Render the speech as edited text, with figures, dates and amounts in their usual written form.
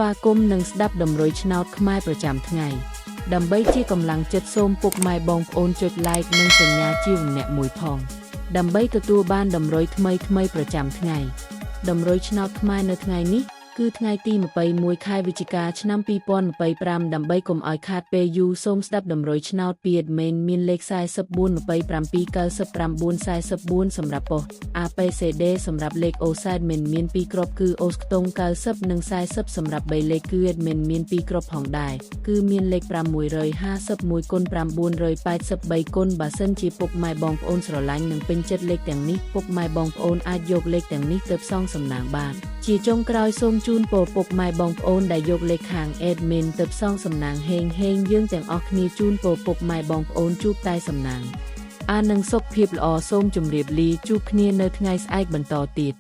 វាគមនឹងស្ដាប់តម្រុយឆ្នោតខ្មែរប្រចាំថ្ងៃដើម្បីជាកម្លាំងចិត្តសូមពុកម៉ែបងប្អូនចុច like និងសញ្ញាជាម្នាក់មួយផងដើម្បីទទួលបានតម្រុយថ្មីប្រចាំថ្ងៃតម្រុយឆ្នោតខ្មែរនៅថ្ងៃនេះគឺថ្ងៃទី21ខែវិច្ឆិកាឆ្នាំ2025ដើម្បីកុំឲ្យខាតពេលយូរសូមស្ដាប់តម្រុយឆ្នោតពី admin មានលេខ44279944សម្រាប់ប៉ុស ABCD សម្រាប់លេខ OZ admin មាន2គ្រាប់គឺ OZ ខ្ទង់90និង40សម្រាប់3លេខគឺ admin មាន2គ្រាប់ផងដែរគឺមានលេខ651គុណ983គុណបើសិនជាពុកម៉ែបងប្អូនស្រឡាញ់និងពេញចិត្តលេខទាំងនេះពុកម៉ែបងប្អូនអាចយកលេខទាំងនេះទៅផ្សងសំណាងបានជាចុងក្រោយសូមជូនពរពុកម៉ែបងប្អូនដែលយកលេខខាង admin ទៅផ្សងសំណាងហេងយើងទាំងអស់គ្នាជូនពរពុកម៉ែបងប្អូនជួបតែសំណាងនិងសុខភាពល្អសូមជម្រាបលាជួបគ្នានៅថ្ងៃស្អែកបន្តទៀត